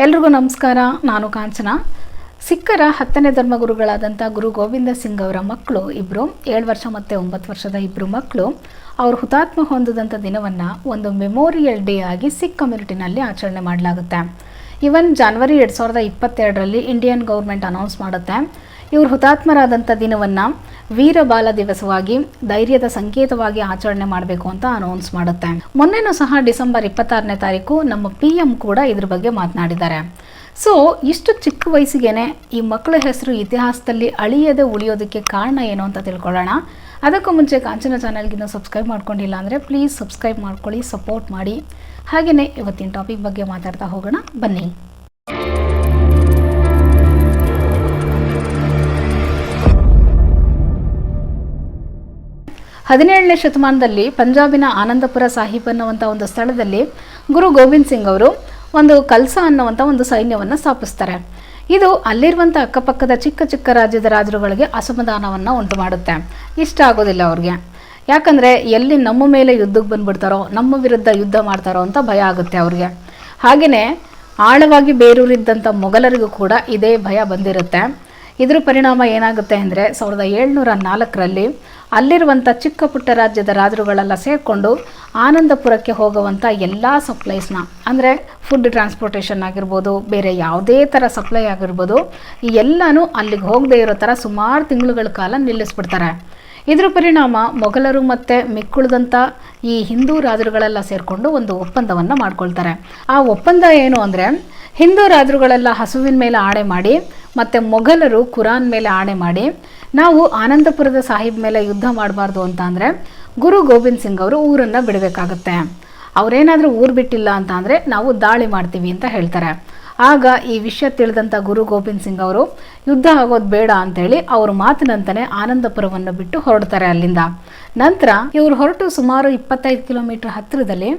ಎಲ್ರಿಗೂ ನಮಸ್ಕಾರ. ನಾನು ಕಾಂಚನ. ಸಿಖ್ಖರ 10ನೇ ಧರ್ಮಗುರುಗಳಾದಂಥ ಗುರು ಗೋವಿಂದ ಸಿಂಗ್ ಅವರ ಮಕ್ಕಳು ಇಬ್ಬರು 7 ವರ್ಷ ಮತ್ತು 9 ವರ್ಷದ ಇಬ್ಬರು ಮಕ್ಕಳು ಅವರು ಹುತಾತ್ಮ ಹೊಂದಿದಂಥ ದಿನವನ್ನು ಒಂದು ಮೆಮೋರಿಯಲ್ ಡೇ ಆಗಿ ಸಿಖ್ ಕಮ್ಯುನಿಟಿನಲ್ಲಿ ಆಚರಣೆ ಮಾಡಲಾಗುತ್ತೆ. ಇವನ್ ಜನವರಿ 2022ರಲ್ಲಿ ಇಂಡಿಯನ್ ಗೌರ್ಮೆಂಟ್ ಅನೌನ್ಸ್ ಮಾಡುತ್ತೆ. ಇವರು ಹುತಾತ್ಮರಾದಂಥ ದಿನವನ್ನು ವೀರಬಾಲ ದಿವಸವಾಗಿ ಧೈರ್ಯದ ಸಂಕೇತವಾಗಿ ಆಚರಣೆ ಮಾಡಬೇಕು ಅಂತ ಅನೌನ್ಸ್ ಮಾಡುತ್ತೆ. ಮೊನ್ನೆನೂ ಸಹ ಡಿಸೆಂಬರ್ 26ನೇ ತಾರೀಕು ನಮ್ಮ PM ಕೂಡ ಇದ್ರ ಬಗ್ಗೆ ಮಾತನಾಡಿದ್ದಾರೆ. ಸೊ ಇಷ್ಟು ಚಿಕ್ಕ ವಯಸ್ಸಿಗೆ ಈ ಮಕ್ಕಳ ಹೆಸರು ಇತಿಹಾಸದಲ್ಲಿ ಅಳಿಯದೆ ಉಳಿಯೋದಕ್ಕೆ ಕಾರಣ ಏನು ಅಂತ ತಿಳ್ಕೊಳ್ಳೋಣ. ಅದಕ್ಕೂ ಮುಂಚೆ ಕಾಂಚನ ಚಾನಲ್ಗಿನ್ನೂ ಸಬ್ಸ್ಕ್ರೈಬ್ ಮಾಡ್ಕೊಂಡಿಲ್ಲ ಅಂದರೆ ಪ್ಲೀಸ್ ಸಬ್ಸ್ಕ್ರೈಬ್ ಮಾಡ್ಕೊಳ್ಳಿ, ಸಪೋರ್ಟ್ ಮಾಡಿ. ಹಾಗೆಯೇ ಇವತ್ತಿನ ಟಾಪಿಕ್ ಬಗ್ಗೆ ಮಾತಾಡ್ತಾ ಹೋಗೋಣ ಬನ್ನಿ. 17ನೇ ಶತಮಾನದಲ್ಲಿ ಪಂಜಾಬಿನ ಆನಂದಪುರ ಸಾಹಿಬ್ ಅನ್ನುವಂಥ ಒಂದು ಸ್ಥಳದಲ್ಲಿ ಗುರು ಗೋವಿಂದ್ ಸಿಂಗ್ ಅವರು ಒಂದು ಕಲ್ಸಾ ಅನ್ನುವಂಥ ಒಂದು ಸೈನ್ಯವನ್ನು ಸ್ಥಾಪಿಸ್ತಾರೆ. ಇದು ಅಲ್ಲಿರುವಂಥ ಅಕ್ಕಪಕ್ಕದ ಚಿಕ್ಕ ಚಿಕ್ಕ ರಾಜ್ಯದ ರಾಜರುಗಳಿಗೆ ಅಸಮಾಧಾನವನ್ನು ಉಂಟು ಮಾಡುತ್ತೆ. ಇಷ್ಟ ಆಗೋದಿಲ್ಲ ಅವ್ರಿಗೆ. ಯಾಕಂದರೆ ಎಲ್ಲಿ ನಮ್ಮ ಮೇಲೆ ಯುದ್ಧಕ್ಕೆ ಬಂದುಬಿಡ್ತಾರೋ, ನಮ್ಮ ವಿರುದ್ಧ ಯುದ್ಧ ಮಾಡ್ತಾರೋ ಅಂತ ಭಯ ಆಗುತ್ತೆ ಅವ್ರಿಗೆ. ಹಾಗೆಯೇ ಆಳವಾಗಿ ಬೇರೂರಿದ್ದಂಥ ಮೊಘಲರಿಗೂ ಕೂಡ ಇದೇ ಭಯ ಬಂದಿರುತ್ತೆ. ಇದ್ರ ಪರಿಣಾಮ ಏನಾಗುತ್ತೆ ಅಂದರೆ 1704ರಲ್ಲಿ ಅಲ್ಲಿರುವಂಥ ಚಿಕ್ಕ ಪುಟ್ಟ ರಾಜ್ಯದ ರಾಜರುಗಳೆಲ್ಲ ಸೇರಿಕೊಂಡು ಆನಂದಪುರಕ್ಕೆ ಹೋಗುವಂಥ ಎಲ್ಲ ಸಪ್ಲೈಸ್ನ, ಅಂದರೆ ಫುಡ್ ಟ್ರಾನ್ಸ್ಪೋರ್ಟೇಷನ್ ಆಗಿರ್ಬೋದು, ಬೇರೆ ಯಾವುದೇ ಥರ ಸಪ್ಲೈ ಆಗಿರ್ಬೋದು, ಈ ಎಲ್ಲನೂ ಅಲ್ಲಿಗೆ ಹೋಗದೇ ಇರೋ ಥರ ಸುಮಾರು ತಿಂಗಳುಗಳ ಕಾಲ ನಿಲ್ಲಿಸ್ಬಿಡ್ತಾರೆ. ಇದ್ರ ಪರಿಣಾಮ ಮೊಘಲರು ಮತ್ತು ಮಿಕ್ಕುಳಿದಂಥ ಈ ಹಿಂದೂ ರಾಜರುಗಳೆಲ್ಲ ಸೇರಿಕೊಂಡು ಒಂದು ಒಪ್ಪಂದವನ್ನು ಮಾಡ್ಕೊಳ್ತಾರೆ. ಆ ಒಪ್ಪಂದ ಏನು ಅಂದರೆ, ಹಿಂದೂ ರಾಜರುಗಳೆಲ್ಲ ಹಸುವಿನ ಮೇಲೆ ಆಣೆ ಮಾಡಿ ಮತ್ತು ಮೊಘಲರು ಕುರಾನ್ ಮೇಲೆ ಆಣೆ ಮಾಡಿ ನಾವು ಆನಂದಪುರದ ಸಾಹಿಬ್ ಮೇಲೆ ಯುದ್ಧ ಮಾಡಬಾರ್ದು ಅಂತ ಅಂದರೆ ಗುರು ಗೋವಿಂದ್ ಸಿಂಗ್ ಅವರು ಊರನ್ನು ಬಿಡಬೇಕಾಗತ್ತೆ. ಅವರೇನಾದರೂ ಊರು ಬಿಟ್ಟಿಲ್ಲ ಅಂತ ಅಂದರೆ ನಾವು ದಾಳಿ ಮಾಡ್ತೀವಿ ಅಂತ ಹೇಳ್ತಾರೆ. ಆಗ ಈ ವಿಷಯ ತಿಳಿದಂಥ ಗುರು ಗೋವಿಂದ್ ಸಿಂಗ್ ಅವರು ಯುದ್ಧ ಆಗೋದು ಬೇಡ ಅಂಥೇಳಿ ಅವ್ರ ಮಾತಿನಂತಲೇ ಆನಂದಪುರವನ್ನು ಬಿಟ್ಟು ಹೊರಡ್ತಾರೆ ಅಲ್ಲಿಂದ. ನಂತರ ಇವರು ಹೊರಟು ಸುಮಾರು 25 ಕಿಲೋಮೀಟರ್ ಹತ್ತಿರದಲ್ಲಿ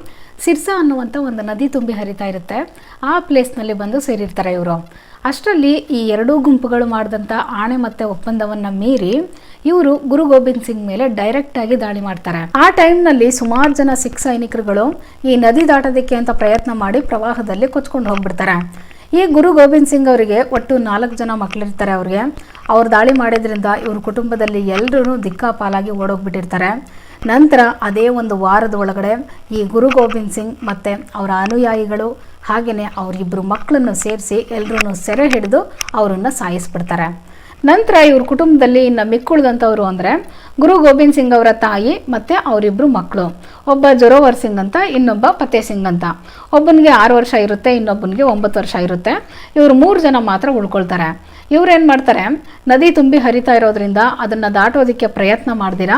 ಸಿರ್ಸಾ ಅನ್ನುವಂಥ ಒಂದು ನದಿ ತುಂಬಿ ಹರಿತಾ ಇರುತ್ತೆ. ಆ ಪ್ಲೇಸ್ನಲ್ಲಿ ಬಂದು ಸೇರಿರ್ತಾರೆ ಇವರು. ಅಷ್ಟರಲ್ಲಿ ಈ ಎರಡೂ ಗುಂಪುಗಳು ಮಾಡಿದಂಥ ಆಣೆ ಮತ್ತು ಒಪ್ಪಂದವನ್ನು ಮೀರಿ ಇವರು ಗುರು ಗೋವಿಂದ್ ಸಿಂಗ್ ಮೇಲೆ ಡೈರೆಕ್ಟಾಗಿ ದಾಳಿ ಮಾಡ್ತಾರೆ. ಆ ಟೈಮ್ನಲ್ಲಿ ಸುಮಾರು ಜನ ಸಿಖ್ ಸೈನಿಕರುಗಳು ಈ ನದಿ ದಾಟೋದಕ್ಕೆ ಅಂತ ಪ್ರಯತ್ನ ಮಾಡಿ ಪ್ರವಾಹದಲ್ಲಿ ಕೊಚ್ಕೊಂಡು ಹೋಗ್ಬಿಡ್ತಾರೆ. ಈ ಗುರು ಗೋವಿಂದ್ ಸಿಂಗ್ ಅವರಿಗೆ ಒಟ್ಟು 4 ಜನ ಮಕ್ಕಳಿರ್ತಾರೆ. ಅವ್ರು ದಾಳಿ ಮಾಡಿದ್ರಿಂದ ಇವ್ರ ಕುಟುಂಬದಲ್ಲಿ ಎಲ್ಲರೂ ದಿಕ್ಕಾಪಾಲಾಗಿ ಓಡೋಗ್ಬಿಟ್ಟಿರ್ತಾರೆ. ನಂತರ ಅದೇ ಒಂದು ವಾರದ ಒಳಗಡೆ ಈ ಗುರು ಗೋವಿಂದ್ ಸಿಂಗ್ ಮತ್ತು ಅವರ ಅನುಯಾಯಿಗಳು ಹಾಗೆಯೇ ಅವರಿಬ್ಬರು ಮಕ್ಕಳನ್ನು ಸೇರಿಸಿ ಎಲ್ಲರೂ ಸೆರೆ ಹಿಡಿದು ಅವರನ್ನು ಸಾಯಿಸ್ಬಿಡ್ತಾರೆ. ನಂತರ ಇವ್ರ ಕುಟುಂಬದಲ್ಲಿ ಇನ್ನು ಮಿಕ್ಕುಳಿದಂಥವ್ರು ಅಂದರೆ ಗುರು ಗೋವಿಂದ್ ಸಿಂಗ್ ಅವರ ತಾಯಿ ಮತ್ತು ಅವರಿಬ್ಬರು ಮಕ್ಕಳು. ಒಬ್ಬ ಜೋರಾವರ್ ಸಿಂಗ್ ಅಂತ, ಇನ್ನೊಬ್ಬ ಫತೇ ಸಿಂಗ್ ಅಂತ. ಒಬ್ಬನಿಗೆ 6 ವರ್ಷ ಇರುತ್ತೆ, ಇನ್ನೊಬ್ಬನಿಗೆ 9 ವರ್ಷ ಇರುತ್ತೆ. ಇವರು 3 ಜನ ಮಾತ್ರ ಉಳ್ಕೊಳ್ತಾರೆ. ಇವ್ರೇನು ಮಾಡ್ತಾರೆ, ನದಿ ತುಂಬಿ ಹರಿತಾ ಇರೋದ್ರಿಂದ ಅದನ್ನು ದಾಟೋದಕ್ಕೆ ಪ್ರಯತ್ನ ಮಾಡ್ದಿರ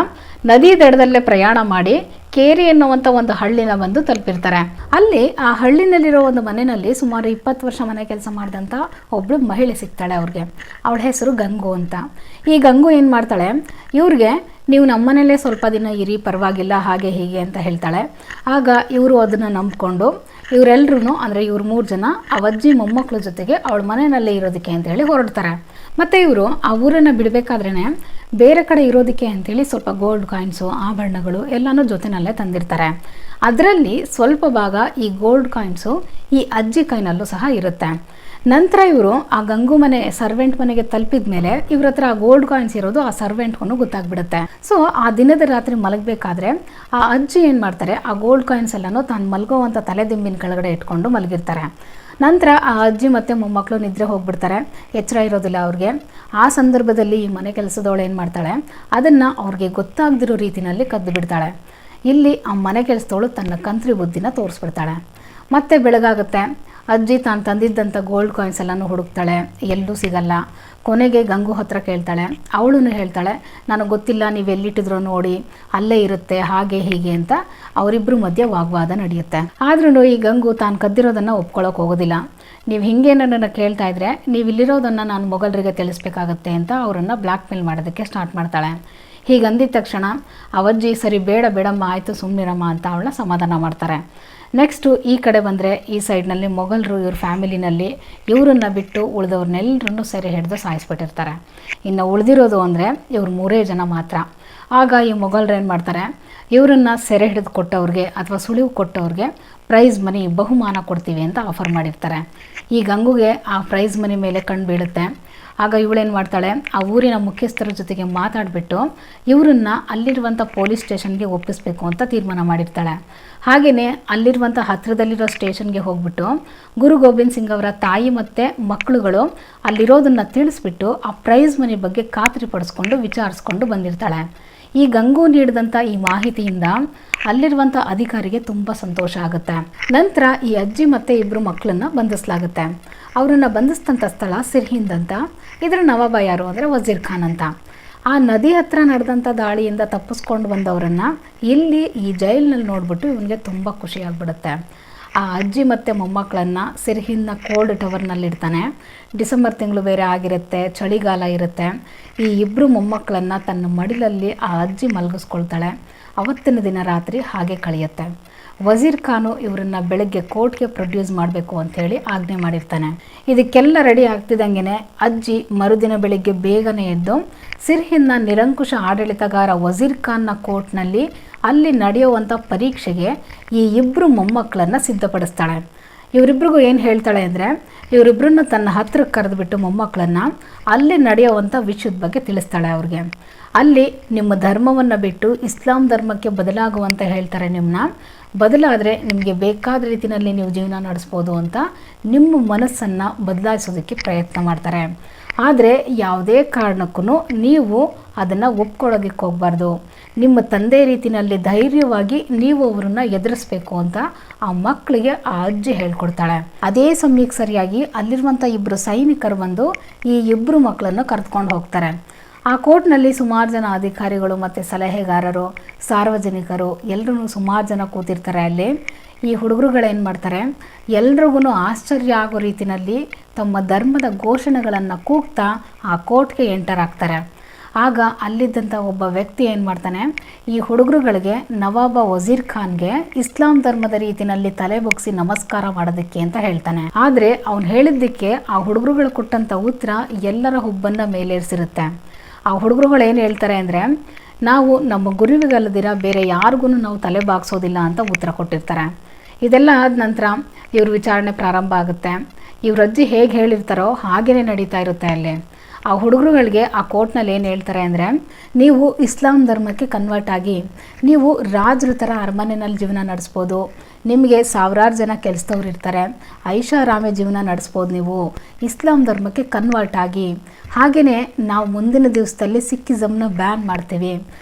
ನದಿ ದಡದಲ್ಲೇ ಪ್ರಯಾಣ ಮಾಡಿ ಕೇರಿ ಎನ್ನುವಂಥ ಒಂದು ಹಳ್ಳಿನ ಬಂದು ತಲುಪಿರ್ತಾರೆ. ಅಲ್ಲಿ ಆ ಹಳ್ಳಿನಲ್ಲಿರೋ ಒಂದು ಮನೆಯಲ್ಲಿ ಸುಮಾರು 20 ವರ್ಷ ಮನೆ ಕೆಲಸ ಮಾಡಿದಂಥ ಒಬ್ಬಳು ಮಹಿಳೆ ಸಿಗ್ತಾಳೆ ಅವ್ರಿಗೆ. ಅವಳ ಹೆಸರು ಗಂಗು ಅಂತ. ಈ ಗಂಗು ಏನು ಮಾಡ್ತಾಳೆ, ಇವ್ರಿಗೆ ನೀವು ನಮ್ಮನೇಲೇ ಸ್ವಲ್ಪ ದಿನ ಇರಿ, ಪರವಾಗಿಲ್ಲ, ಹಾಗೆ ಹೀಗೆ ಅಂತ ಹೇಳ್ತಾಳೆ. ಆಗ ಇವರು ಅದನ್ನು ನಂಬಿಕೊಂಡು ಇವರೆಲ್ಲರೂ ಅಂದರೆ ಇವ್ರು 3 ಜನ ಅವಜ್ಜಿ ಮೊಮ್ಮಕ್ಕಳ ಜೊತೆಗೆ ಅವಳ ಮನೆಯಲ್ಲೇ ಇರೋದಕ್ಕೆ ಅಂತೇಳಿ ಹೊರಡ್ತಾರೆ. ಮತ್ತು ಇವರು ಆ ಊರನ್ನು ಬಿಡಬೇಕಾದ್ರೇ ಬೇರೆ ಕಡೆ ಇರೋದಕ್ಕೆ ಅಂಥೇಳಿ ಸ್ವಲ್ಪ ಗೋಲ್ಡ್ ಕಾಯಿನ್ಸು, ಆಭರಣಗಳು ಎಲ್ಲನೂ ಜೊತೆನಲ್ಲೇ ತಂದಿರ್ತಾರೆ. ಅದರಲ್ಲಿ ಸ್ವಲ್ಪ ಭಾಗ ಈ ಗೋಲ್ಡ್ ಕಾಯಿನ್ಸು ಈ ಅಜ್ಜಿ ಕೈನಲ್ಲೂ ಸಹ ಇರುತ್ತೆ. ನಂತರ ಇವರು ಆ ಗಂಗು ಮನೆ ಸರ್ವೆಂಟ್ ಮನೆಗೆ ತಲುಪಿದ ಮೇಲೆ ಇವ್ರ ಹತ್ರ ಆ ಗೋಲ್ಡ್ ಕಾಯಿನ್ಸ್ ಇರೋದು ಆ ಸರ್ವೆಂಟ್ಗೂ ಗೊತ್ತಾಗ್ಬಿಡುತ್ತೆ. ಸೊ ಆ ದಿನದ ರಾತ್ರಿ ಮಲಗಬೇಕಾದ್ರೆ ಆ ಅಜ್ಜಿ ಏನು ಮಾಡ್ತಾರೆ, ಆ ಗೋಲ್ಡ್ ಕಾಯಿನ್ಸ್ ಎಲ್ಲನೂ ತಾನು ಮಲಗೋವಂಥ ತಲೆದಿಂಬಿನ ಕೆಳಗಡೆ ಇಟ್ಕೊಂಡು ಮಲಗಿರ್ತಾರೆ. ನಂತರ ಆ ಅಜ್ಜಿ ಮತ್ತು ಮೊಮ್ಮಕ್ಕಳು ನಿದ್ರೆ ಹೋಗ್ಬಿಡ್ತಾರೆ, ಎಚ್ಚರ ಇರೋದಿಲ್ಲ ಅವ್ರಿಗೆ. ಆ ಸಂದರ್ಭದಲ್ಲಿ ಈ ಮನೆ ಕೆಲಸದವಳು ಏನು ಮಾಡ್ತಾಳೆ, ಅದನ್ನು ಅವ್ರಿಗೆ ಗೊತ್ತಾಗದಿರೋ ರೀತಿಯಲ್ಲಿ ಕದ್ದು ಬಿಡ್ತಾಳೆ. ಇಲ್ಲಿ ಆ ಮನೆ ಕೆಲಸದವಳು ತನ್ನ ಕಂತ್ರಿ ಬುದ್ಧಿನ ತೋರಿಸ್ಬಿಡ್ತಾಳೆ. ಮತ್ತೆ ಬೆಳಗಾಗುತ್ತೆ. ಅಜ್ಜಿ ತಾನು ತಂದಿದ್ದಂಥ ಗೋಲ್ಡ್ ಕಾಯಿನ್ಸ್ ಎಲ್ಲನೂ ಹುಡುಕ್ತಾಳೆ, ಎಲ್ಲೂ ಸಿಗಲ್ಲ. ಕೊನೆಗೆ ಗಂಗು ಹತ್ರ ಕೇಳ್ತಾಳೆ. ಅವಳು ಹೇಳ್ತಾಳೆ, ನನಗೆ ಗೊತ್ತಿಲ್ಲ, ನೀವು ಎಲ್ಲಿಟ್ಟಿದ್ರೋ ನೋಡಿ, ಅಲ್ಲೇ ಇರುತ್ತೆ, ಹಾಗೆ ಹೀಗೆ ಅಂತ ಅವರಿಬ್ಬರು ಮಧ್ಯೆ ವಾಗ್ವಾದ ನಡೆಯುತ್ತೆ. ಆದ್ರೂ ಈ ಗಂಗು ತಾನು ಕದ್ದಿರೋದನ್ನು ಒಪ್ಕೊಳ್ಳೋಕೆ ಹೋಗೋದಿಲ್ಲ. ನೀವು ಹಿಂಗೆ ನನ್ನನ್ನು ಕೇಳ್ತಾ ಇದ್ರೆ ನೀವು ಇಲ್ಲಿರೋದನ್ನು ನಾನು ಮೊಘಲರಿಗೆ ತಿಳಿಸ್ಬೇಕಾಗತ್ತೆ ಅಂತ ಅವರನ್ನು ಬ್ಲ್ಯಾಕ್ ಮೇಲ್ ಮಾಡೋದಕ್ಕೆ ಸ್ಟಾರ್ಟ್ ಮಾಡ್ತಾಳೆ. ಹೀಗಂದಿದ ತಕ್ಷಣ ಅವಜ್ಜಿ ಸರಿ ಬೇಡ ಬೇಡಮ್ಮ, ಆಯಿತು ಸುಮ್ಮನಿರಮ್ಮ ಅಂತ ಅವಳನ್ನ ಸಮಾಧಾನ ಮಾಡ್ತಾರೆ. ನೆಕ್ಸ್ಟು ಈ ಕಡೆ ಬಂದರೆ ಈ ಸೈಡ್ನಲ್ಲಿ ಮೊಘಲರು ಇವ್ರ ಫ್ಯಾಮಿಲಿನಲ್ಲಿ ಇವರನ್ನು ಬಿಟ್ಟು ಉಳಿದವ್ರನ್ನೆಲ್ಲರನ್ನು ಸೆರೆ ಹಿಡಿದು ಸಾಯಿಸ್ಬಿಟ್ಟಿರ್ತಾರೆ. ಇನ್ನು ಉಳಿದಿರೋದು ಅಂದರೆ ಇವ್ರು 3 ಜನ ಮಾತ್ರ. ಆಗ ಈ ಮೊಘಲರು ಏನು ಮಾಡ್ತಾರೆ, ಇವರನ್ನು ಸೆರೆ ಹಿಡಿದು ಕೊಟ್ಟವ್ರಿಗೆ ಅಥವಾ ಸುಳಿವು ಕೊಟ್ಟವ್ರಿಗೆ ಪ್ರೈಸ್ ಮನಿ ಬಹುಮಾನ ಕೊಡ್ತೀವಿ ಅಂತ ಆಫರ್ ಮಾಡಿರ್ತಾರೆ. ಈ ಗಂಗುಗೆ ಆ ಪ್ರೈಸ್ ಮನಿ ಮೇಲೆ ಕಣ್ಣು ಬೀಳುತ್ತೆ. ಆಗ ಇವಳೇನು ಮಾಡ್ತಾಳೆ, ಆ ಊರಿನ ಮುಖ್ಯಸ್ಥರ ಜೊತೆಗೆ ಮಾತಾಡಿಬಿಟ್ಟು ಇವರನ್ನು ಅಲ್ಲಿರುವಂಥ ಪೊಲೀಸ್ ಸ್ಟೇಷನ್ಗೆ ಒಪ್ಪಿಸಬೇಕು ಅಂತ ತೀರ್ಮಾನ ಮಾಡಿರ್ತಾಳೆ. ಹಾಗೆಯೇ ಅಲ್ಲಿರುವಂಥ ಹತ್ತಿರದಲ್ಲಿರೋ ಸ್ಟೇಷನ್ಗೆ ಹೋಗ್ಬಿಟ್ಟು ಗುರು ಗೋಬಿಂದ್ ಸಿಂಗ್ ಅವರ ತಾಯಿ ಮತ್ತು ಮಕ್ಕಳುಗಳು ಅಲ್ಲಿರೋದನ್ನು ತಿಳಿಸ್ಬಿಟ್ಟು ಆ ಪ್ರೈಸ್ ಮನಿ ಬಗ್ಗೆ ಖಾತ್ರಿ ಪಡಿಸ್ಕೊಂಡು ವಿಚಾರಿಸ್ಕೊಂಡು ಬಂದಿರ್ತಾಳೆ. ಈ ಗಂಗು ನೀಡಿದಂಥ ಈ ಮಾಹಿತಿಯಿಂದ ಅಲ್ಲಿರುವಂಥ ಅಧಿಕಾರಿಗೆ ತುಂಬ ಸಂತೋಷ ಆಗುತ್ತೆ. ನಂತರ ಈ ಅಜ್ಜಿ ಮತ್ತು ಇಬ್ಬರು ಮಕ್ಕಳನ್ನು ಬಂಧಿಸಲಾಗುತ್ತೆ. ಅವರನ್ನು ಬಂಧಿಸಿದಂಥ ಸ್ಥಳ ಸಿರ್ಹಿಂದ್ ಅಂತ. ಇದರ ನವಾಬ ಯಾರು ಅಂದರೆ ವಜೀರ್ ಖಾನ್ ಅಂತ. ಆ ನದಿ ಹತ್ರ ನಡೆದಂಥ ದಾಳಿಯಿಂದ ತಪ್ಪಿಸ್ಕೊಂಡು ಬಂದವರನ್ನು ಇಲ್ಲಿ ಈ ಜೈಲಿನಲ್ಲಿ ನೋಡಿಬಿಟ್ಟು ಇವನಿಗೆ ತುಂಬ ಖುಷಿಯಾಗ್ಬಿಡುತ್ತೆ. ಆ ಅಜ್ಜಿ ಮತ್ತು ಮೊಮ್ಮಕ್ಕಳನ್ನು ಸಿರ್ಹಿಂದ್ನ ಕೋಲ್ಡ್ ಟವರ್ನಲ್ಲಿಡ್ತಾನೆ. ಡಿಸೆಂಬರ್ ತಿಂಗಳು ಬೇರೆ ಆಗಿರುತ್ತೆ, ಚಳಿಗಾಲ ಇರುತ್ತೆ. ಈ ಇಬ್ಬರು ಮೊಮ್ಮಕ್ಕಳನ್ನು ತನ್ನ ಮಡಿಲಲ್ಲಿ ಆ ಅಜ್ಜಿ ಮಲಗಿಸ್ಕೊಳ್ತಾಳೆ. ಅವತ್ತಿನ ದಿನ ರಾತ್ರಿ ಹಾಗೆ ಕಳೆಯುತ್ತೆ. ವಜೀರ್ ಖಾನು ಇವರನ್ನು ಬೆಳಗ್ಗೆ ಕೋರ್ಟ್ಗೆ ಪ್ರೊಡ್ಯೂಸ್ ಮಾಡಬೇಕು ಅಂಥೇಳಿ ಆಜ್ಞೆ ಮಾಡಿರ್ತಾನೆ. ಇದಕ್ಕೆಲ್ಲ ರೆಡಿ ಆಗ್ತಿದ್ದಂಗೆ ಅಜ್ಜಿ ಮರುದಿನ ಬೆಳಿಗ್ಗೆ ಬೇಗನೆ ಎದ್ದು ಸಿರ್ಹಿಂದ್ನ ನಿರಂಕುಶ ಆಡಳಿತಗಾರ ವಜೀರ್ ಖಾನ್ನ ಕೋರ್ಟ್ನಲ್ಲಿ ಅಲ್ಲಿ ನಡೆಯುವಂಥ ಪರೀಕ್ಷೆಗೆ ಈ ಇಬ್ಬರು ಮೊಮ್ಮಕ್ಕಳನ್ನು ಸಿದ್ಧಪಡಿಸ್ತಾಳೆ. ಇವರಿಬ್ರಿಗೂ ಏನು ಹೇಳ್ತಾಳೆ ಅಂದರೆ, ಇವರಿಬ್ಬರನ್ನು ತನ್ನ ಹತ್ರಕ್ಕೆ ಕರೆದುಬಿಟ್ಟು ಮೊಮ್ಮಕ್ಕಳನ್ನು ಅಲ್ಲಿ ನಡೆಯುವಂಥ ವಿಷಯದ ಬಗ್ಗೆ ತಿಳಿಸ್ತಾಳೆ ಅವ್ರಿಗೆ. ಅಲ್ಲಿ ನಿಮ್ಮ ಧರ್ಮವನ್ನು ಬಿಟ್ಟು ಇಸ್ಲಾಂ ಧರ್ಮಕ್ಕೆ ಬದಲಾಗುವಂತ ಹೇಳ್ತಾರೆ. ನಿಮ್ಮನ್ನ ಬದಲಾದರೆ ನಿಮಗೆ ಬೇಕಾದ ರೀತಿಯಲ್ಲಿ ನೀವು ಜೀವನ ನಡೆಸ್ಬೋದು ಅಂತ ನಿಮ್ಮ ಮನಸ್ಸನ್ನು ಬದಲಾಯಿಸೋದಕ್ಕೆ ಪ್ರಯತ್ನ ಮಾಡ್ತಾರೆ. ಆದರೆ ಯಾವುದೇ ಕಾರಣಕ್ಕೂ ನೀವು ಅದನ್ನು ಒಪ್ಕೊಳ್ಳೋದಕ್ಕೆ ಹೋಗಬಾರ್ದು. ನಿಮ್ಮ ತಂದೆ ರೀತಿಯಲ್ಲಿ ಧೈರ್ಯವಾಗಿ ನೀವು ಅವರನ್ನು ಎದುರಿಸ್ಬೇಕು ಅಂತ ಆ ಮಕ್ಕಳಿಗೆ ಆ ಅಜ್ಜಿ ಹೇಳ್ಕೊಡ್ತಾಳೆ. ಅದೇ ಸಮಯಕ್ಕೆ ಸರಿಯಾಗಿ ಅಲ್ಲಿರುವಂಥ ಇಬ್ಬರು ಸೈನಿಕರು ಬಂದು ಈ ಇಬ್ಬರು ಮಕ್ಕಳನ್ನು ಕರೆದುಕೊಂಡು ಹೋಗ್ತಾರೆ. ಆ ಕೋರ್ಟ್ನಲ್ಲಿ ಸುಮಾರು ಜನ ಅಧಿಕಾರಿಗಳು ಮತ್ತು ಸಲಹೆಗಾರರು, ಸಾರ್ವಜನಿಕರು ಎಲ್ಲರೂ ಸುಮಾರು ಜನ ಕೂತಿರ್ತಾರೆ. ಅಲ್ಲಿ ಈ ಹುಡುಗರುಗಳೇನು ಮಾಡ್ತಾರೆ, ಎಲ್ರಿಗೂ ಆಶ್ಚರ್ಯ ಆಗೋ ರೀತಿಯಲ್ಲಿ ತಮ್ಮ ಧರ್ಮದ ಘೋಷಣೆಗಳನ್ನು ಕೂಗ್ತಾ ಆ ಕೋರ್ಟ್ಗೆ ಎಂಟರ್ ಆಗ್ತಾರೆ. ಆಗ ಅಲ್ಲಿದ್ದಂಥ ಒಬ್ಬ ವ್ಯಕ್ತಿ ಏನು ಮಾಡ್ತಾನೆ, ಈ ಹುಡುಗರುಗಳಿಗೆ ನವಾಬ ವಜೀರ್ ಖಾನ್ಗೆ ಇಸ್ಲಾಂ ಧರ್ಮದ ರೀತಿಯಲ್ಲಿ ತಲೆ ಬಗ್ಗಿಸಿ ನಮಸ್ಕಾರ ಮಾಡೋದಕ್ಕೆ ಅಂತ ಹೇಳ್ತಾನೆ. ಆದರೆ ಅವನು ಹೇಳಿದ್ದಕ್ಕೆ ಆ ಹುಡುಗರುಗಳು ಕೊಟ್ಟಂಥ ಉತ್ತರ ಎಲ್ಲರ ಹುಬ್ಬನ್ನು ಮೇಲೇರಿಸಿರುತ್ತೆ. ಆ ಹುಡುಗರುಗಳು ಏನು ಹೇಳ್ತಾರೆ ಅಂದರೆ, ನಾವು ನಮ್ಮ ಗುರುವಿಗಲ್ಲದಿರ ಬೇರೆ ಯಾರಿಗೂ ನಾವು ತಲೆ ಬಾಗಿಸೋದಿಲ್ಲ ಅಂತ ಉತ್ತರ ಕೊಟ್ಟಿರ್ತಾರೆ. ಇದೆಲ್ಲ ಆದ ನಂತರ ಇವ್ರ ವಿಚಾರಣೆ ಪ್ರಾರಂಭ ಆಗುತ್ತೆ. ಇವ್ರ ಅಜ್ಜಿ ಹೇಗೆ ಹೇಳಿರ್ತಾರೋ ಹಾಗೇ ನಡೀತಾ ಇರುತ್ತೆ. ಅಲ್ಲಿ ಆ ಹುಡುಗರುಗಳಿಗೆ ಆ ಕೋರ್ಟ್ನಲ್ಲಿ ಏನು ಹೇಳ್ತಾರೆ ಅಂದರೆ, ನೀವು ಇಸ್ಲಾಂ ಧರ್ಮಕ್ಕೆ ಕನ್ವರ್ಟ್ ಆಗಿ ನೀವು ರಾಜರ ಥರ ಅರಮನೆಯಲ್ಲಿ ಜೀವನ ನಡೆಸ್ಬೋದು, ನಿಮಗೆ ಸಾವಿರಾರು ಜನ ಕೆಲಸದವ್ರು ಇರ್ತಾರೆ, ಐಷಾರಾಮೆ ಜೀವನ ನಡೆಸ್ಬೋದು. ನೀವು ಇಸ್ಲಾಂ ಧರ್ಮಕ್ಕೆ ಕನ್ವರ್ಟ್ ಆಗಿ, ಹಾಗೆಯೇ ನಾವು ಮುಂದಿನ ದಿವಸದಲ್ಲಿ ಸಿಕ್ಕಿಸಮ್ನ ಬ್ಯಾನ್ ಮಾಡ್ತೀವಿ,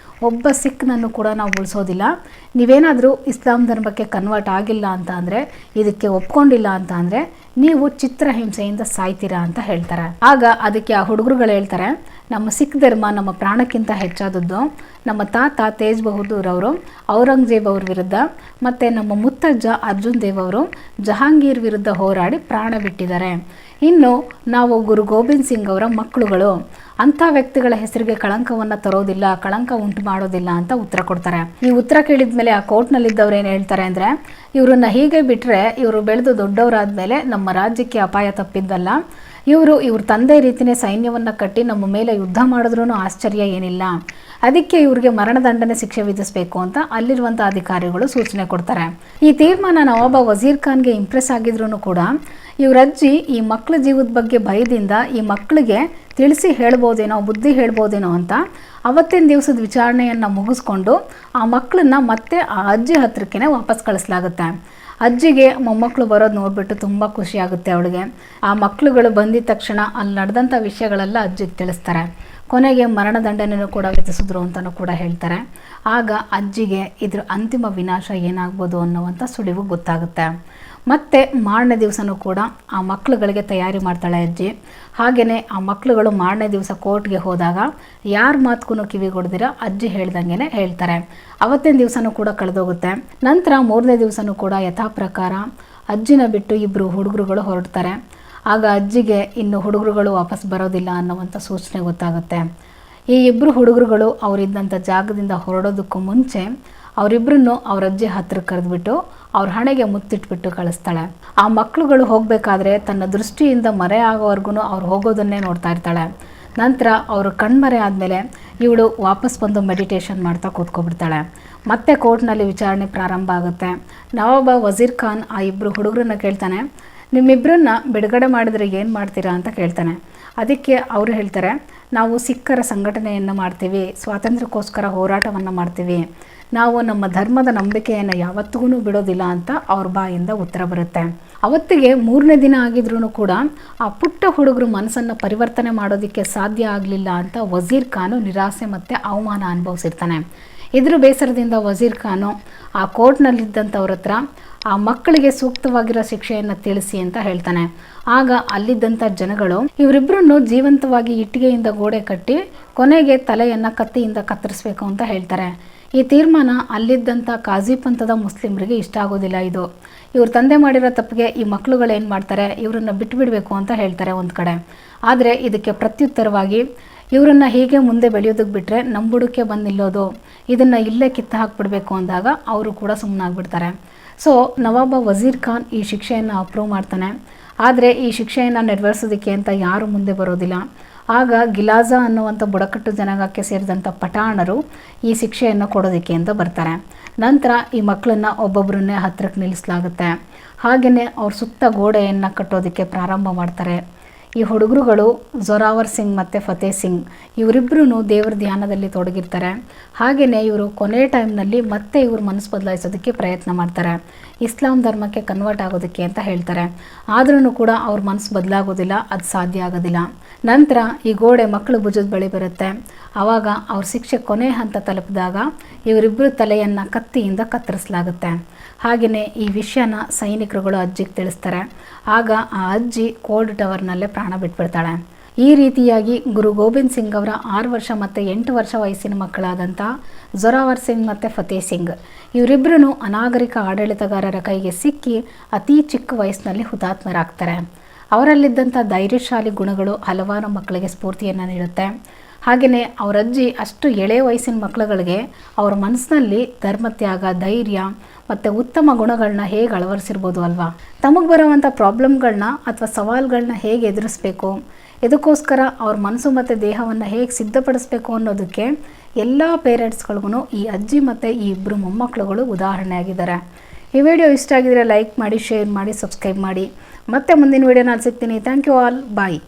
ಒಬ್ಬ ಸಿಖ್ನನ್ನು ಕೂಡ ನಾವು ಉಳಿಸೋದಿಲ್ಲ. ನೀವೇನಾದರೂ ಇಸ್ಲಾಂ ಧರ್ಮಕ್ಕೆ ಕನ್ವರ್ಟ್ ಆಗಿಲ್ಲ ಅಂತ ಅಂದರೆ, ಇದಕ್ಕೆ ಒಪ್ಕೊಂಡಿಲ್ಲ ಅಂತ ಅಂದರೆ ನೀವು ಚಿತ್ರಹಿಂಸೆಯಿಂದ ಸಾಯ್ತೀರಾ ಅಂತ ಹೇಳ್ತಾರೆ. ಆಗ ಅದಕ್ಕೆ ಆ ಹುಡುಗರುಗಳು ಹೇಳ್ತಾರೆ, ನಮ್ಮ ಸಿಖ್ ಧರ್ಮ ನಮ್ಮ ಪ್ರಾಣಕ್ಕಿಂತ ಹೆಚ್ಚಾದದ್ದು. ನಮ್ಮ ತಾತ ತೇಜ್ ಬಹದ್ದೂರ್ ಅವರು ಔರಂಗಜೇಬ್ ಅವ್ರ ವಿರುದ್ಧ ಮತ್ತು ನಮ್ಮ ಮುತ್ತಜ್ಜ ಅರ್ಜುನ್ ದೇವ್ ಅವರು ಜಹಾಂಗೀರ್ ವಿರುದ್ಧ ಹೋರಾಡಿ ಪ್ರಾಣ ಬಿಟ್ಟಿದ್ದಾರೆ. ಇನ್ನು ನಾವು ಗುರು ಗೋಬಿಂದ್ ಸಿಂಗ್ ಅವರ ಮಕ್ಕಳುಗಳು, ಅಂಥ ವ್ಯಕ್ತಿಗಳ ಹೆಸರಿಗೆ ಕಳಂಕವನ್ನು ತರೋದಿಲ್ಲ, ಕಳಂಕ ಉಂಟು ಮಾಡೋದಿಲ್ಲ ಅಂತ ಉತ್ತರ ಕೊಡ್ತಾರೆ. ಈ ಉತ್ತರ ಕೇಳಿದ ಮೇಲೆ ಆ ಕೋರ್ಟ್ನಲ್ಲಿದ್ದವ್ರು ಏನು ಹೇಳ್ತಾರೆ ಅಂದರೆ, ಇವರನ್ನು ಹೀಗೆ ಬಿಟ್ಟರೆ ಇವರು ಬೆಳೆದು ದೊಡ್ಡವರಾದ ಮೇಲೆ ನಮ್ಮ ರಾಜ್ಯಕ್ಕೆ ಅಪಾಯ ತಪ್ಪಿದ್ದಲ್ಲ. ಇವ್ರ ತಂದೆ ರೀತಿಯೇ ಸೈನ್ಯವನ್ನು ಕಟ್ಟಿ ನಮ್ಮ ಮೇಲೆ ಯುದ್ಧ ಮಾಡಿದ್ರೂ ಆಶ್ಚರ್ಯ ಏನಿಲ್ಲ. ಅದಕ್ಕೆ ಇವ್ರಿಗೆ ಮರಣದಂಡನೆ ಶಿಕ್ಷೆ ವಿಧಿಸಬೇಕು ಅಂತ ಅಲ್ಲಿರುವಂಥ ಅಧಿಕಾರಿಗಳು ಸೂಚನೆ ಕೊಡ್ತಾರೆ. ಈ ತೀರ್ಮಾನ ನವಾಬ ವಜೀರ್ ಖಾನ್ಗೆ ಇಂಪ್ರೆಸ್ ಆಗಿದ್ರೂ ಕೂಡ ಇವರಜ್ಜಿ ಈ ಮಕ್ಕಳ ಜೀವದ ಬಗ್ಗೆ ಭಯದಿಂದ ಈ ಮಕ್ಕಳಿಗೆ ತಿಳಿಸಿ ಹೇಳ್ಬೋದೇನೋ, ಬುದ್ಧಿ ಹೇಳ್ಬೋದೇನೋ ಅಂತ ಅವತ್ತಿನ ದಿವಸದ ವಿಚಾರಣೆಯನ್ನು ಮುಗಿಸ್ಕೊಂಡು ಆ ಮಕ್ಕಳನ್ನ ಮತ್ತೆ ಆ ಅಜ್ಜಿ ಹತ್ರಕ್ಕೇ ವಾಪಸ್ ಕಳಿಸಲಾಗುತ್ತೆ. ಅಜ್ಜಿಗೆ ಮೊಮ್ಮಕ್ಕಳು ಬರೋದು ನೋಡಿಬಿಟ್ಟು ತುಂಬ ಖುಷಿಯಾಗುತ್ತೆ ಅವಳಿಗೆ. ಆ ಮಕ್ಕಳುಗಳು ಬಂದಿದ ತಕ್ಷಣ ಅಲ್ಲಿ ನಡೆದಂಥ ವಿಷಯಗಳೆಲ್ಲ ಅಜ್ಜಿಗೆ ತಿಳಿಸ್ತಾರೆ. ಕೊನೆಗೆ ಮರಣದಂಡನೆಯೂ ಕೂಡ ವಿಧಿಸಿದ್ರು ಅಂತಲೂ ಕೂಡ ಹೇಳ್ತಾರೆ. ಆಗ ಅಜ್ಜಿಗೆ ಇದ್ರ ಅಂತಿಮ ವಿನಾಶ ಏನಾಗ್ಬೋದು ಅನ್ನುವಂಥ ಸುಳಿವು ಗೊತ್ತಾಗುತ್ತೆ. ಮತ್ತು ಮಾರನೇ ದಿವಸನೂ ಕೂಡ ಆ ಮಕ್ಕಳುಗಳಿಗೆ ತಯಾರಿ ಮಾಡ್ತಾಳೆ ಅಜ್ಜಿ. ಹಾಗೆಯೇ ಆ ಮಕ್ಕಳುಗಳು ಮಾರನೇ ದಿವಸ ಕೋರ್ಟ್ಗೆ ಹೋದಾಗ ಯಾರ ಮಾತುಗೂ ಕಿವಿಗೊಡ್ದಿರ ಅಜ್ಜಿ ಹೇಳ್ದಂಗೆ ಹೇಳ್ತಾರೆ. ಅವತ್ತಿನ ದಿವಸನೂ ಕೂಡ ಕಳೆದೋಗುತ್ತೆ. ನಂತರ ಮೂರನೇ ದಿವಸನೂ ಕೂಡ ಯಥಾ ಪ್ರಕಾರ ಅಜ್ಜಿನ ಬಿಟ್ಟು ಇಬ್ಬರು ಹುಡುಗರುಗಳು ಹೊರಡ್ತಾರೆ. ಆಗ ಅಜ್ಜಿಗೆ ಇನ್ನು ಹುಡುಗರುಗಳು ವಾಪಸ್ ಬರೋದಿಲ್ಲ ಅನ್ನುವಂಥ ಸೂಚನೆ ಗೊತ್ತಾಗುತ್ತೆ. ಈ ಇಬ್ಬರು ಹುಡುಗರುಗಳು ಅವರಿದ್ದಂಥ ಜಾಗದಿಂದ ಹೊರಡೋದಕ್ಕೂ ಮುಂಚೆ ಅವರಿಬ್ಬರನ್ನು ಅವ್ರ ಅಜ್ಜಿ ಹತ್ರಕ್ಕೆ ಕರೆದುಬಿಟ್ಟು ಅವ್ರ ಹಣೆಗೆ ಮುತ್ತಿಟ್ಬಿಟ್ಟು ಕಳಿಸ್ತಾಳೆ. ಆ ಮಕ್ಕಳುಗಳು ಹೋಗಬೇಕಾದ್ರೆ ತನ್ನ ದೃಷ್ಟಿಯಿಂದ ಮರೆ ಆಗೋವರೆಗೂ ಅವ್ರು ಹೋಗೋದನ್ನೇ ನೋಡ್ತಾ ಇರ್ತಾಳೆ. ನಂತರ ಅವರು ಕಣ್ಮರೆ ಆದಮೇಲೆ ಇವಳು ವಾಪಸ್ ಬಂದು ಮೆಡಿಟೇಷನ್ ಮಾಡ್ತಾ ಕೂತ್ಕೊಬಿಡ್ತಾಳೆ. ಮತ್ತೆ ಕೋರ್ಟ್ನಲ್ಲಿ ವಿಚಾರಣೆ ಪ್ರಾರಂಭ ಆಗುತ್ತೆ. ನವಾಬ ವಜೀರ್ ಖಾನ್ ಆ ಇಬ್ಬರು ಹುಡುಗರನ್ನ ಕೇಳ್ತಾನೆ, ನಿಮ್ಮಿಬ್ಬರನ್ನ ಬಿಡುಗಡೆ ಮಾಡಿದರೆ ಏನು ಮಾಡ್ತೀರಾ ಅಂತ ಕೇಳ್ತಾನೆ. ಅದಕ್ಕೆ ಅವರು ಹೇಳ್ತಾರೆ, ನಾವು ಸಿಖ್ಖರ ಸಂಘಟನೆಯನ್ನು ಮಾಡ್ತೀವಿ, ಸ್ವಾತಂತ್ರ್ಯಕ್ಕೋಸ್ಕರ ಹೋರಾಟವನ್ನು ಮಾಡ್ತೀವಿ, ನಾವು ನಮ್ಮ ಧರ್ಮದ ನಂಬಿಕೆಯನ್ನು ಯಾವತ್ತಿಗೂ ಬಿಡೋದಿಲ್ಲ ಅಂತ ಅವ್ರ ಬಾಯಿಂದ ಉತ್ತರ ಬರುತ್ತೆ. ಅವತ್ತಿಗೆ 3ನೇ ದಿನ ಆಗಿದ್ರೂ ಕೂಡ ಆ ಪುಟ್ಟ ಹುಡುಗರು ಮನಸ್ಸನ್ನು ಪರಿವರ್ತನೆ ಮಾಡೋದಕ್ಕೆ ಸಾಧ್ಯ ಆಗಲಿಲ್ಲ ಅಂತ ವಜೀರ್ ಖಾನು ನಿರಾಸೆ ಮತ್ತು ಅವಮಾನ ಅನುಭವಿಸಿರ್ತಾನೆ. ಇದ್ರ ಬೇಸರದಿಂದ ವಜೀರ್ ಖಾನು ಆ ಕೋರ್ಟ್ನಲ್ಲಿದ್ದಂಥವ್ರ ಹತ್ರ ಆ ಮಕ್ಕಳಿಗೆ ಸೂಕ್ತವಾಗಿರೋ ಶಿಕ್ಷೆಯನ್ನು ತಿಳಿಸಿ ಅಂತ ಹೇಳ್ತಾನೆ. ಆಗ ಅಲ್ಲಿದ್ದಂಥ ಜನಗಳು ಇವರಿಬ್ಬರನ್ನು ಜೀವಂತವಾಗಿ ಇಟ್ಟಿಗೆಯಿಂದ ಗೋಡೆ ಕಟ್ಟಿ ಕೊನೆಗೆ ತಲೆಯನ್ನು ಕತ್ತಿಯಿಂದ ಕತ್ತರಿಸಬೇಕು ಅಂತ ಹೇಳ್ತಾರೆ. ಈ ತೀರ್ಮಾನ ಅಲ್ಲಿದ್ದಂಥ ಕಾಜಿ ಪಂಥದ ಮುಸ್ಲಿಮರಿಗೆ ಇಷ್ಟ ಆಗೋದಿಲ್ಲ. ಇವ್ರ ತಂದೆ ಮಾಡಿರೋ ತಪ್ಪಿಗೆ ಈ ಮಕ್ಕಳುಗಳು ಏನು ಮಾಡ್ತಾರೆ, ಇವರನ್ನು ಬಿಟ್ಟುಬಿಡಬೇಕು ಅಂತ ಹೇಳ್ತಾರೆ ಒಂದು ಕಡೆ. ಆದರೆ ಇದಕ್ಕೆ ಪ್ರತ್ಯುತ್ತರವಾಗಿ ಇವರನ್ನು ಹೀಗೆ ಮುಂದೆ ಬೆಳೆಯೋದಕ್ಕೆ ಬಿಟ್ಟರೆ ನಂಬುಡಕ್ಕೆ ಬಂದು ನಿಲ್ಲೋದು, ಇದನ್ನು ಇಲ್ಲೇ ಕಿತ್ತು ಹಾಕಿಬಿಡಬೇಕು ಅಂದಾಗ ಅವರು ಕೂಡ ಸುಮ್ಮನಾಗ್ಬಿಡ್ತಾರೆ. ಸೊ ನವಾಬ ವಜೀರ್ ಖಾನ್ ಈ ಶಿಕ್ಷೆಯನ್ನು ಅಪ್ರೂವ್ ಮಾಡ್ತಾನೆ. ಆದರೆ ಈ ಶಿಕ್ಷೆಯನ್ನು ನೆರವೇರಿಸೋದಕ್ಕೆ ಅಂತ ಯಾರು ಮುಂದೆ ಬರೋದಿಲ್ಲ. ಆಗ ಗಿಲಾಜಾ ಅನ್ನುವಂಥ ಬುಡಕಟ್ಟು ಜನಾಂಗಕ್ಕೆ ಸೇರಿದಂಥ ಪಠಾಣರು ಈ ಶಿಕ್ಷೆಯನ್ನು ಕೊಡೋದಕ್ಕೆ ಅಂತ ಬರ್ತಾರೆ. ನಂತರ ಈ ಮಕ್ಕಳನ್ನು ಒಬ್ಬೊಬ್ಬರನ್ನೇ ಹತ್ತಿರಕ್ಕೆ ನಿಲ್ಲಿಸಲಾಗುತ್ತೆ. ಹಾಗೆಯೇ ಅವ್ರ ಸುತ್ತ ಗೋಡೆಯನ್ನು ಕಟ್ಟೋದಕ್ಕೆ ಪ್ರಾರಂಭ ಮಾಡ್ತಾರೆ. ಈ ಹುಡುಗರುಗಳು ಜೋರಾವರ್ ಸಿಂಗ್ ಮತ್ತು ಫತೇ ಸಿಂಗ್ ಇವರಿಬ್ಬರೂ ದೇವರ ಧ್ಯಾನದಲ್ಲಿ ತೊಡಗಿರ್ತಾರೆ. ಹಾಗೆಯೇ ಇವರು ಕೊನೆ ಟೈಮ್ನಲ್ಲಿ ಮತ್ತೆ ಇವರು ಮನಸ್ಸು ಬದಲಾಯಿಸೋದಕ್ಕೆ ಪ್ರಯತ್ನ ಮಾಡ್ತಾರೆ, ಇಸ್ಲಾಂ ಧರ್ಮಕ್ಕೆ ಕನ್ವರ್ಟ್ ಆಗೋದಕ್ಕೆ ಅಂತ ಹೇಳ್ತಾರೆ. ಆದ್ರೂ ಕೂಡ ಅವ್ರ ಮನಸ್ಸು ಬದಲಾಗೋದಿಲ್ಲ, ಅದು ಸಾಧ್ಯ ಆಗೋದಿಲ್ಲ. ನಂತರ ಈ ಗೋಡೆ ಮಕ್ಕಳು ಭುಜದ ಬಳಿ ಬರುತ್ತೆ. ಆವಾಗ ಅವ್ರ ಶಿಕ್ಷೆ ಕೊನೆ ಹಂತ ತಲುಪಿದಾಗ ಇವರಿಬ್ಬರು ತಲೆಯನ್ನು ಕತ್ತಿಯಿಂದ ಕತ್ತರಿಸಲಾಗುತ್ತೆ. ಹಾಗೆಯೇ ಈ ವಿಷಯನ ಸೈನಿಕರುಗಳು ಅಜ್ಜಿಗೆ ತಿಳಿಸ್ತಾರೆ. ಆಗ ಆ ಅಜ್ಜಿ ಕೋಲ್ಡ್ ಟವರ್ನಲ್ಲೇ ಪ್ರಾಣ ಬಿಟ್ಬಿಡ್ತಾಳೆ. ಈ ರೀತಿಯಾಗಿ ಗುರು ಗೋಬಿಂದ್ ಸಿಂಗ್ ಅವರ 6 ವರ್ಷ ಮತ್ತು 8 ವರ್ಷ ವಯಸ್ಸಿನ ಮಕ್ಕಳಾದಂಥ ಜೋರಾವರ್ ಸಿಂಗ್ ಮತ್ತು ಫತೇ ಸಿಂಗ್ ಇವರಿಬ್ಬರೂ ಅನಾಗರಿಕ ಆಡಳಿತಗಾರರ ಕೈಗೆ ಸಿಕ್ಕಿ ಅತಿ ಚಿಕ್ಕ ವಯಸ್ಸಿನಲ್ಲಿ ಹುತಾತ್ಮರಾಗ್ತಾರೆ. ಅವರಲ್ಲಿದ್ದಂಥ ಧೈರ್ಯಶಾಲಿ ಗುಣಗಳು ಹಲವಾರು ಮಕ್ಕಳಿಗೆ ಸ್ಫೂರ್ತಿಯನ್ನು ನೀಡುತ್ತೆ. ಹಾಗೆಯೇ ಅವರ ಅಜ್ಜಿ ಅಷ್ಟು ಎಳೆಯ ವಯಸ್ಸಿನ ಮಕ್ಕಳುಗಳಿಗೆ ಅವ್ರ ಮನಸ್ಸಿನಲ್ಲಿ ಧರ್ಮತ್ಯಾಗ, ಧೈರ್ಯ ಮತ್ತು ಉತ್ತಮ ಗುಣಗಳನ್ನ ಹೇಗೆ ಅಳವಡಿಸಿರ್ಬೋದು ಅಲ್ವಾ. ತಮಗೆ ಬರುವಂಥ ಪ್ರಾಬ್ಲಮ್ಗಳನ್ನ ಅಥವಾ ಸವಾಲುಗಳನ್ನ ಹೇಗೆ ಎದುರಿಸಬೇಕು, ಇದಕ್ಕೋಸ್ಕರ ಅವ್ರ ಮನಸ್ಸು ಮತ್ತು ದೇಹವನ್ನು ಹೇಗೆ ಸಿದ್ಧಪಡಿಸ್ಬೇಕು ಅನ್ನೋದಕ್ಕೆ ಎಲ್ಲ ಪೇರೆಂಟ್ಸ್ಗಳಿಗೂ ಈ ಅಜ್ಜಿ ಮತ್ತು ಈ ಇಬ್ಬರು ಮೊಮ್ಮಕ್ಕಳುಗಳು ಉದಾಹರಣೆ ಆಗಿದ್ದಾರೆ. ಈ ವಿಡಿಯೋ ಇಷ್ಟ ಆಗಿದ್ರೆ ಲೈಕ್ ಮಾಡಿ, ಶೇರ್ ಮಾಡಿ, ಸಬ್ಸ್ಕ್ರೈಬ್ ಮಾಡಿ. ಮತ್ತೆ ಮುಂದಿನ ವಿಡಿಯೋನಲ್ಲಿ ಸಿಗ್ತೀನಿ. Thank you all. ಬಾಯ್.